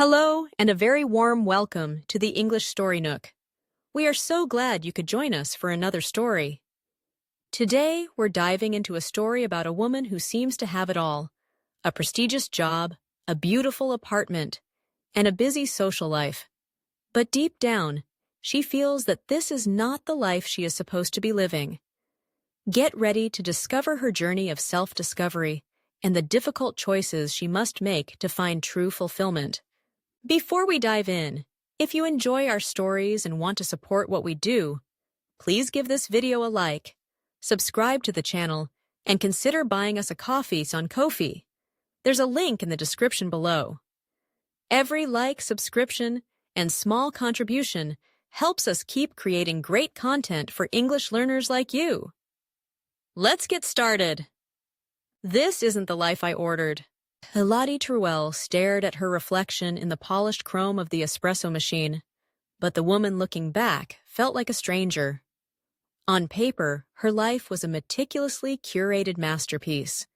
Hello, and a very warm welcome to the English Story Nook. We are so glad you could join us for another story. Today, we're diving into a story about a woman who seems to have it all: a prestigious job, a beautiful apartment, and a busy social life. But deep down, she feels that this is not the life she is supposed to be living. Get ready to discover her journey of self-discovery and the difficult choices she must make to find true fulfillment. Before we dive in, if you enjoy our stories and want to support what we do, please give this video a like, subscribe to the channel, and consider buying us a coffee on Ko-fi. There's a link in the description below. Every like, subscription, and small contribution helps us keep creating great content for English learners like you. Let's get started. This isn't the life I ordered. Elodie Truel stared at her reflection in the polished chrome of the espresso machine, but the woman looking back felt like a stranger. On paper, her life was a meticulously curated masterpiece.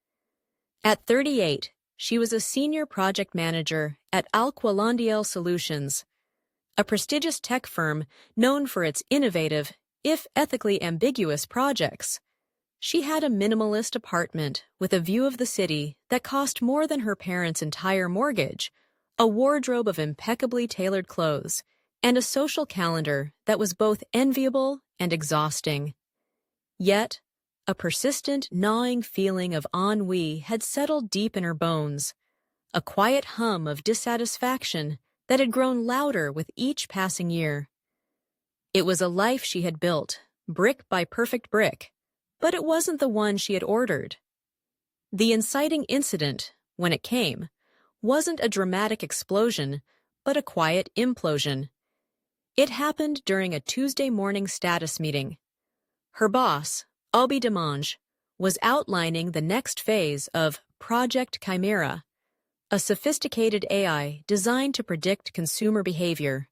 At 38, she was a senior project manager at Alquilandiel Solutions, a prestigious tech firm known for its innovative, if ethically ambiguous, projects. She had a minimalist apartment with a view of the city that cost more than her parents' entire mortgage, a wardrobe of impeccably tailored clothes, and a social calendar that was both enviable and exhausting. Yet, a persistent, gnawing feeling of ennui had settled deep in her bones, a quiet hum of dissatisfaction that had grown louder with each passing year. It was a life she had built, brick by perfect brick, but it wasn't the one she had ordered. The inciting incident, when it came, wasn't a dramatic explosion, but a quiet implosion. It happened during a Tuesday morning status meeting. Her boss, Obi Demange, was outlining the next phase of Project Chimera, a sophisticated AI designed to predict consumer behavior.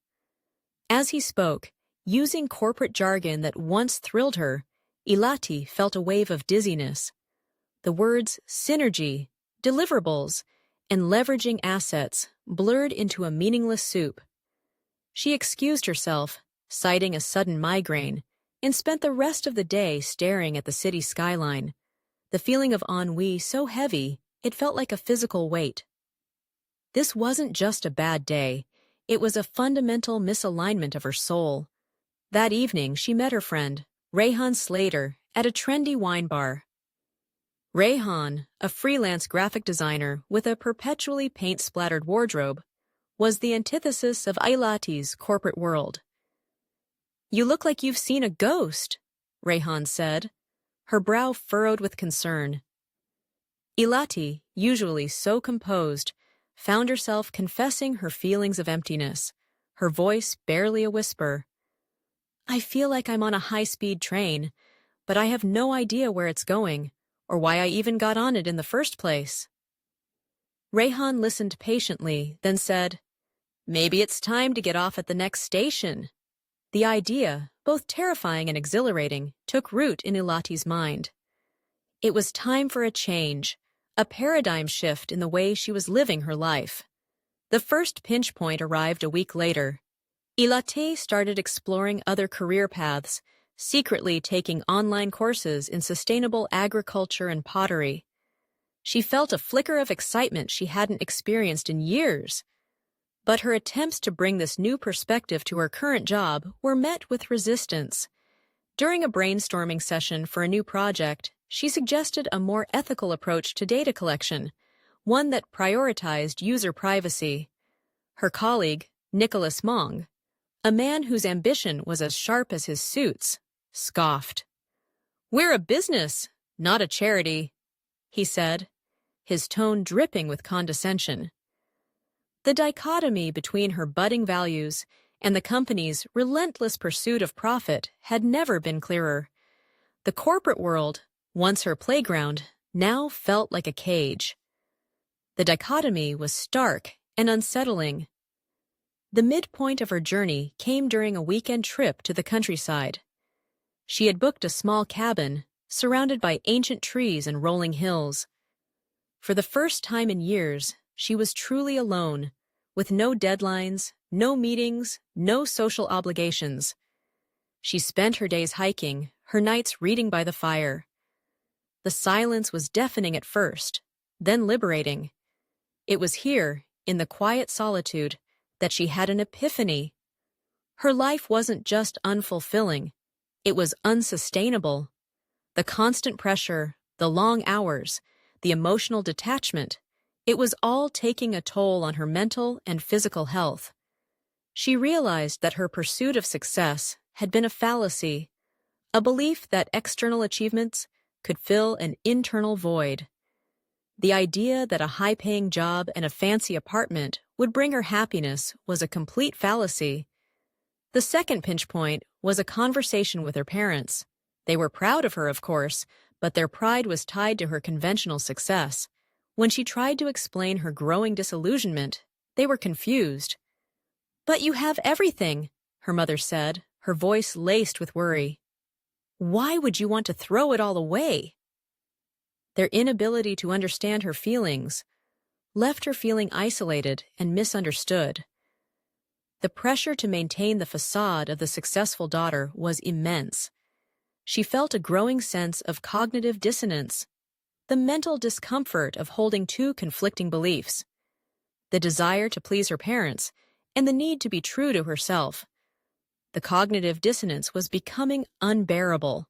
As he spoke, using corporate jargon that once thrilled her, Ilati felt a wave of dizziness. The words synergy, deliverables, and leveraging assets blurred into a meaningless soup. She excused herself, citing a sudden migraine, and spent the rest of the day staring at the city skyline, the feeling of ennui so heavy it felt like a physical weight. This wasn't just a bad day, it was a fundamental misalignment of her soul. That evening she met her friend, Rehan Slater, at a trendy wine bar. Rehan, a freelance graphic designer with a perpetually paint-splattered wardrobe, was the antithesis of Ilati's corporate world. "You look like you've seen a ghost," Rehan said, her brow furrowed with concern. Ilati, usually so composed, found herself confessing her feelings of emptiness, her voice barely a whisper. "I feel like I'm on a high-speed train, but I have no idea where it's going, or why I even got on it in the first place." Rehan listened patiently, then said, "Maybe it's time to get off at the next station." The idea, both terrifying and exhilarating, took root in Ilati's mind. It was time for a change, a paradigm shift in the way she was living her life. The first pinch point arrived a week later. Ilati started exploring other career paths, secretly taking online courses in sustainable agriculture and pottery. She felt a flicker of excitement she hadn't experienced in years. But her attempts to bring this new perspective to her current job were met with resistance. During a brainstorming session for a new project, she suggested a more ethical approach to data collection, one that prioritized user privacy. Her colleague, Nicholas Mong, a man whose ambition was as sharp as his suits, scoffed. "We're a business, not a charity," he said, his tone dripping with condescension. The dichotomy between her budding values and the company's relentless pursuit of profit had never been clearer. The corporate world, once her playground, now felt like a cage. The dichotomy was stark and unsettling. The midpoint of her journey came during a weekend trip to the countryside. She had booked a small cabin, surrounded by ancient trees and rolling hills. For the first time in years, she was truly alone, with no deadlines, no meetings, no social obligations. She spent her days hiking, her nights reading by the fire. The silence was deafening at first, then liberating. It was here, in the quiet solitude, that she had an epiphany. Her life wasn't just unfulfilling, it was unsustainable. The constant pressure, the long hours, the emotional detachment, it was all taking a toll on her mental and physical health. She realized that her pursuit of success had been a fallacy, a belief that external achievements could fill an internal void. The idea that a high-paying job and a fancy apartment would bring her happiness was a complete fallacy. The second pinch point was a conversation with her parents. They were proud of her, of course, but their pride was tied to her conventional success. When she tried to explain her growing disillusionment, they were confused. "But you have everything," her mother said, her voice laced with worry. "Why would you want to throw it all away?" Their inability to understand her feelings left her feeling isolated and misunderstood. The pressure to maintain the facade of the successful daughter was immense. She felt a growing sense of cognitive dissonance, the mental discomfort of holding two conflicting beliefs, the desire to please her parents and the need to be true to herself. The cognitive dissonance was becoming unbearable.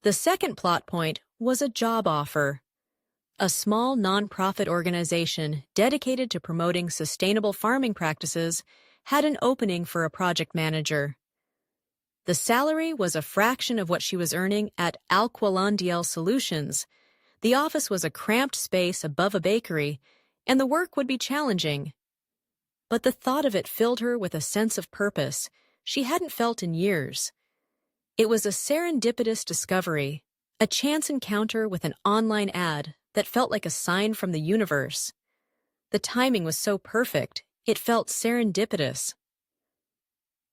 The second plot point was a job offer. A small nonprofit organization dedicated to promoting sustainable farming practices had an opening for a project manager. The salary was a fraction of what she was earning at Alquilandiel Solutions. The office was a cramped space above a bakery, and the work would be challenging. But the thought of it filled her with a sense of purpose she hadn't felt in years. It was a serendipitous discovery, a chance encounter with an online ad that felt like a sign from the universe. The timing was so perfect, it felt serendipitous.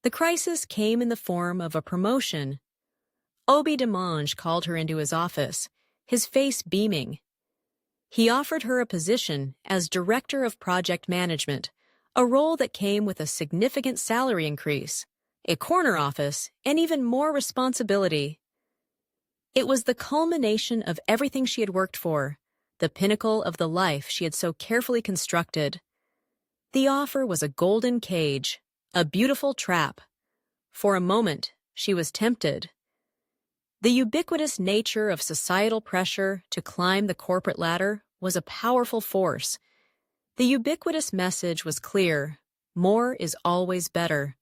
The crisis came in the form of a promotion. Obi Demange called her into his office, his face beaming. He offered her a position as Director of Project Management, a role that came with a significant salary increase, a corner office, and even more responsibility. It was the culmination of everything she had worked for, the pinnacle of the life she had so carefully constructed. The offer was a golden cage, a beautiful trap. For a moment, she was tempted. The ubiquitous nature of societal pressure to climb the corporate ladder was a powerful force. The ubiquitous message was clear: more is always better.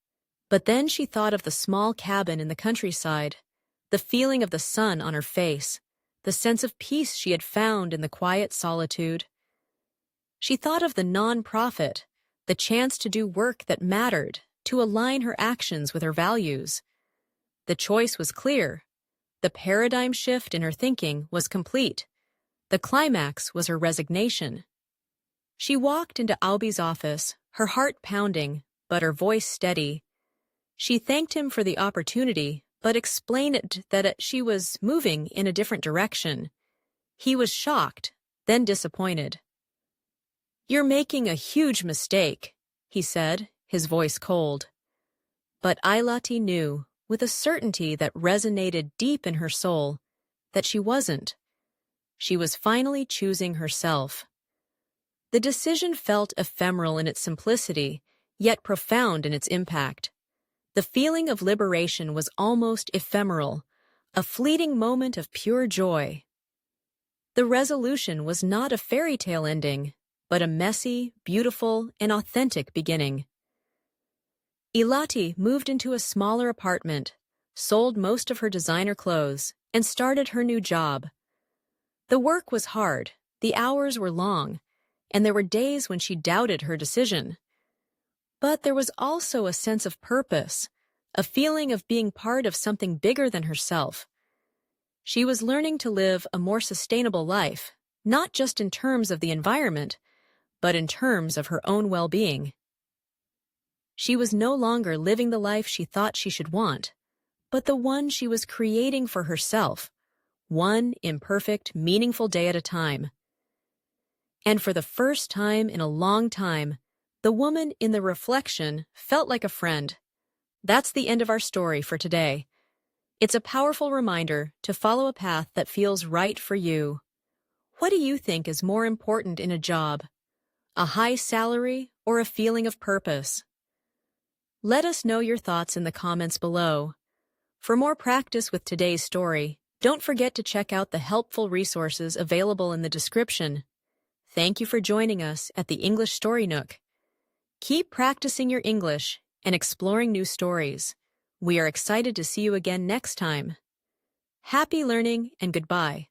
But then she thought of the small cabin in the countryside, the feeling of the sun on her face, the sense of peace she had found in the quiet solitude. She thought of the non-profit, the chance to do work that mattered, to align her actions with her values. The choice was clear. The paradigm shift in her thinking was complete. The climax was her resignation. She walked into Aubi's office, her heart pounding, but her voice steady. She thanked him for the opportunity, but explained that she was moving in a different direction. He was shocked, then disappointed. "You're making a huge mistake," he said, his voice cold. But Ailati knew, with a certainty that resonated deep in her soul, that she wasn't. She was finally choosing herself. The decision felt ephemeral in its simplicity, yet profound in its impact. The feeling of liberation was almost ephemeral, a fleeting moment of pure joy. The resolution was not a fairy tale ending, but a messy, beautiful, and authentic beginning. Ilati moved into a smaller apartment, sold most of her designer clothes, and started her new job. The work was hard, the hours were long, and there were days when she doubted her decision. But there was also a sense of purpose, a feeling of being part of something bigger than herself. She was learning to live a more sustainable life, not just in terms of the environment, but in terms of her own well-being. She was no longer living the life she thought she should want, but the one she was creating for herself, one imperfect, meaningful day at a time. And for the first time in a long time, The woman in the reflection felt like a friend. That's the end of our story for today. It's a powerful reminder to follow a path that feels right for you. What do you think is more important in a job? A high salary or a feeling of purpose? Let us know your thoughts in the comments below. For more practice with today's story, don't forget to check out the helpful resources available in the description. Thank you for joining us at the English Story Nook. Keep practicing your English and exploring new stories. We are excited to see you again next time. Happy learning and goodbye.